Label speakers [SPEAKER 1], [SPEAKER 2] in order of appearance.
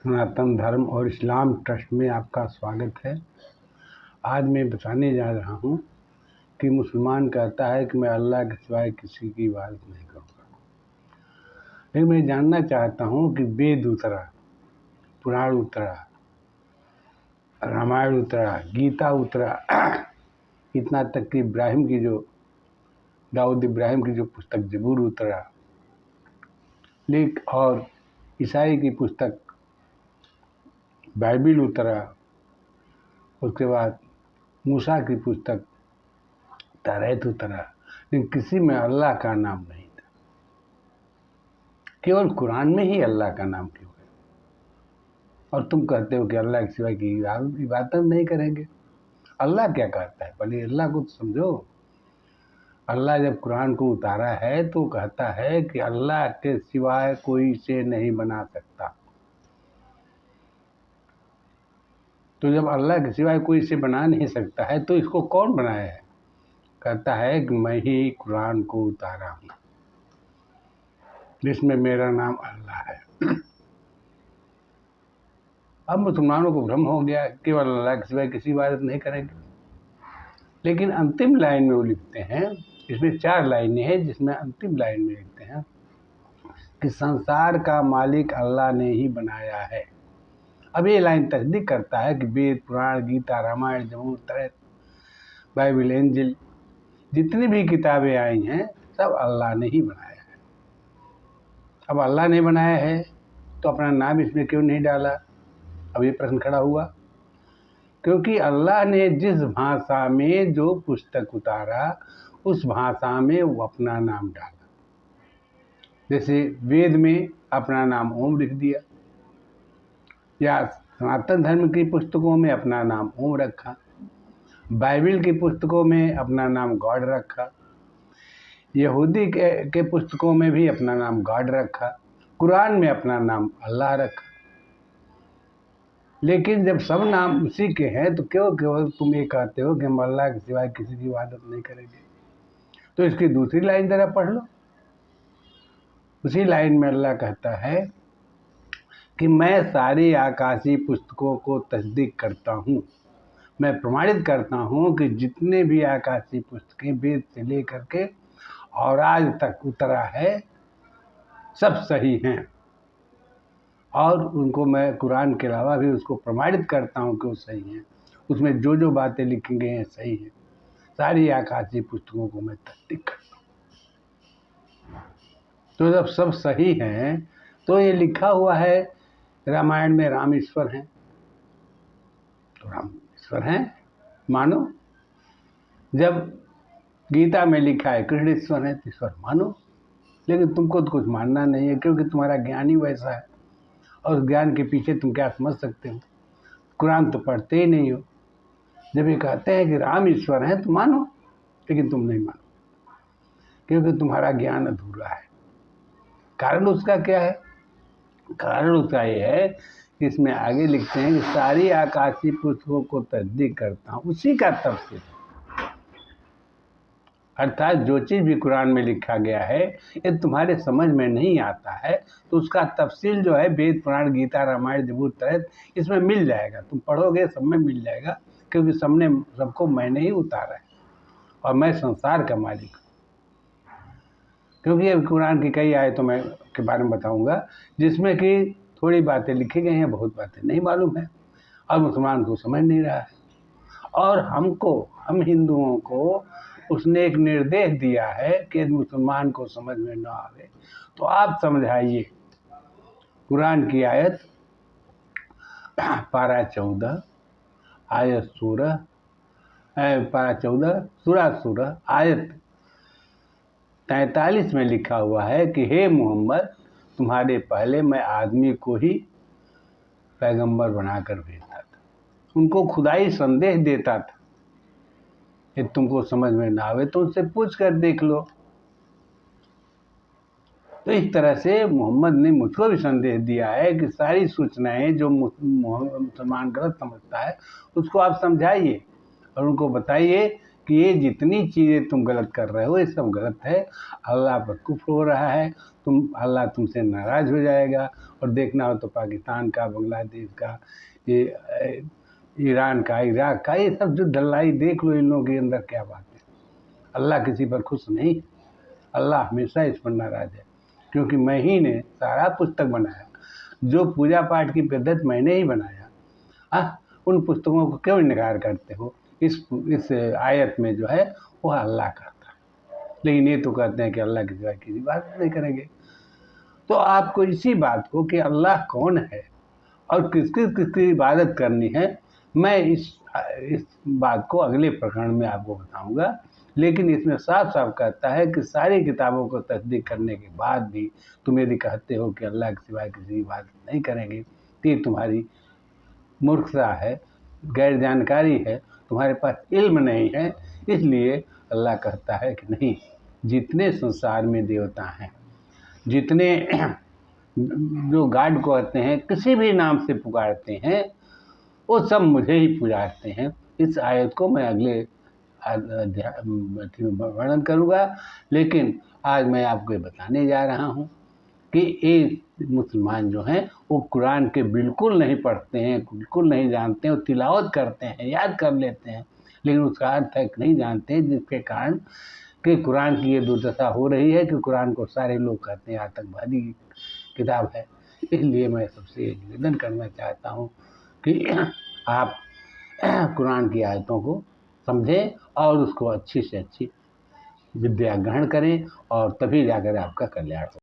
[SPEAKER 1] सनातन धर्म और इस्लाम ट्रस्ट में आपका स्वागत है। आज मैं बताने जा रहा हूँ कि मुसलमान कहता है कि मैं अल्लाह के सिवाय किसी की इबादत नहीं करूँगा। लेकिन मैं जानना चाहता हूँ कि वेद उतरा, पुराण उतरा, रामायण उतरा, गीता उतरा, इतना तक कि दाऊद इब्राहिम की जो पुस्तक ज़बूर उतरा, और ईसाई की पुस्तक बाइबिल उतरा, उसके बाद मूसा की पुस्तक तौरात उतरा, लेकिन किसी में अल्लाह का नाम नहीं था। केवल कुरान में ही अल्लाह का नाम क्यों है? और तुम कहते हो कि अल्लाह के सिवाय की इबादत नहीं करेंगे। अल्लाह क्या कहता है? पहले अल्लाह को तो समझो। अल्लाह जब कुरान को उतारा है तो कहता है कि अल्लाह के सिवाय कोई इसे नहीं बना सकता। तो जब अल्लाह के सिवाय कोई इसे बना नहीं सकता है तो इसको कौन बनाया है? कहता है कि मैं ही कुरान को उतारा हूँ, जिसमें मेरा नाम अल्लाह है। अब मुसलमानों को भ्रम हो गया, केवल अल्लाह के सिवाय किसी इबादत नहीं करेंगे। लेकिन अंतिम लाइन में वो लिखते हैं, इसमें 4 लाइनें हैं, जिसमें अंतिम लाइन में लिखते हैं कि संसार का मालिक अल्लाह ने ही बनाया है। अब ये लाइन तस्दीक करता है कि वेद, पुराण, गीता, रामायण, ज़बूर, तौरात, बाइबिल, इंजिल, जितनी भी किताबें आई हैं सब अल्लाह ने ही बनाया है। अब अल्लाह ने बनाया है तो अपना नाम इसमें क्यों नहीं डाला? अब ये प्रश्न खड़ा हुआ, क्योंकि अल्लाह ने जिस भाषा में जो पुस्तक उतारा उस भाषा में वो अपना नाम डाला। जैसे वेद में अपना नाम ओम लिख दिया, या सनातन धर्म की पुस्तकों में अपना नाम ओम रखा, बाइबिल की पुस्तकों में अपना नाम गॉड रखा, यहूदी के पुस्तकों में भी अपना नाम गॉड रखा, कुरान में अपना नाम अल्लाह रखा। लेकिन जब सब नाम उसी के हैं तो क्यों केवल तुम ये कहते हो कि हम अल्लाह के सिवाय किसी की इबादत नहीं करेंगे? तो इसकी दूसरी लाइन जरा पढ़ लो। उसी लाइन में अल्लाह कहता है कि मैं सारी आकाशी पुस्तकों को तस्दीक करता हूँ, मैं प्रमाणित करता हूँ कि जितने भी आकाशी पुस्तकें वेद से लेकर के और आज तक उतरा है सब सही हैं, और उनको मैं कुरान के अलावा भी उसको प्रमाणित करता हूँ कि वो सही हैं। उसमें जो जो बातें लिखी गई हैं सही हैं। सारी आकाशी पुस्तकों को मैं तस्दीक करता हूँ। तो जब सब सही हैं तो ये लिखा हुआ है रामायण में राम ईश्वर हैं, तो राम ईश्वर हैं मानो। जब गीता में लिखा है कृष्ण ईश्वर है तो ईश्वर मानो। लेकिन तुमको तो कुछ मानना नहीं है, क्योंकि तुम्हारा ज्ञान ही वैसा है, और उस ज्ञान के पीछे तुम क्या समझ सकते हो? कुरान तो पढ़ते ही नहीं हो। जब ये कहते हैं कि राम ईश्वर हैं तो मानो, लेकिन तुम नहीं मानो, क्योंकि तुम्हारा ज्ञान अधूरा है। कारण उसका क्या है? कारण उसका ये है कि इसमें आगे लिखते हैं कि सारी आकाशी पुस्तकों को तस्दीक करता हूँ, उसी का तफसील, अर्थात जो चीज़ भी कुरान में लिखा गया है ये तुम्हारे समझ में नहीं आता है तो उसका तफसील जो है वेद, पुराण, गीता, रामायण, ज़बूर, तौरात, इसमें मिल जाएगा। तुम पढ़ोगे सब में मिल जाएगा, क्योंकि सबको मैंने ही उतारा है और मैं संसार का मालिक हूँ। क्योंकि अब कुरान की कई आयतों के बारे में बताऊंगा जिसमें कि थोड़ी बातें लिखी गई हैं, बहुत बातें नहीं मालूम है, और मुसलमान को समझ नहीं रहा है। और हम हिंदुओं को उसने एक निर्देश दिया है कि यदि मुसलमान को समझ में न आवे तो आप समझाइए। कुरान की आयत पारा 14 आयत 16, पारा 14 सूरह आयत 43 में लिखा हुआ है कि हे मोहम्मद, तुम्हारे पहले मैं आदमी को ही पैगंबर बनाकर भेजता था, उनको खुदाई संदेश देता था। यदि तुमको समझ में ना आवे तो उनसे पूछ कर देख लो। तो इस तरह से मोहम्मद ने मुझको भी संदेश दिया है कि सारी सूचनाएं जो मुसलमान गलत समझता है उसको आप समझाइए और उनको बताइए कि ये जितनी चीज़ें तुम गलत कर रहे हो ये सब गलत है, अल्लाह पर कुफ्र हो रहा है, अल्लाह तुमसे नाराज़ हो जाएगा। और देखना हो तो पाकिस्तान का, बांग्लादेश का, ये ईरान का, इराक का, ये सब जो ढलाई देख लो इन लोगों के अंदर क्या बात है। अल्लाह किसी पर खुश नहीं, अल्लाह हमेशा इस पर नाराज़ है। क्योंकि मैं ही ने सारा पुस्तक बनाया, जो पूजा पाठ की पद्धति मैंने ही बनाया। उन पुस्तकों को क्यों इनकार करते हो? इस आयत में जो है वो अल्लाह करता है, लेकिन ये तो कहते हैं कि अल्लाह के सिवा किसी बात नहीं करेंगे। तो आपको इसी बात को कि अल्लाह कौन है और किसकी इबादत करनी है, मैं इस बात को अगले प्रकरण में आपको बताऊंगा। लेकिन इसमें साफ साफ कहता है कि सारी किताबों को तस्दीक करने के बाद भी तुम यदि कहते हो कि अल्लाह के सिवाय किसी की इबादत नहीं करेंगे, तो ये तुम्हारी मूर्खता है, गैर जानकारी है, तुम्हारे पास इल्म नहीं है। इसलिए अल्लाह कहता है कि नहीं, जितने संसार में देवता हैं, जितने जो गॉड को कहते हैं, किसी भी नाम से पुकारते हैं, वो सब मुझे ही पुकारते हैं। इस आयत को मैं अगले वर्णन करूँगा, लेकिन आज मैं आपको ये बताने जा रहा हूँ कि ये मुसलमान जो हैं वो कुरान के बिल्कुल नहीं पढ़ते हैं, बिल्कुल नहीं जानते हैं। वो तिलावत करते हैं, याद कर लेते हैं, लेकिन उसका अर्थ नहीं जानते हैं, जिसके कारण कि कुरान की ये दुर्दशा हो रही है कि कुरान को सारे लोग कहते हैं आतंकवादी किताब है। इसलिए मैं सबसे निवेदन करना चाहता हूँ कि आप कुरान की आयतों को समझें और उसको अच्छी से अच्छी विद्या ग्रहण करें, और तभी जाकर आपका कल्याण हो।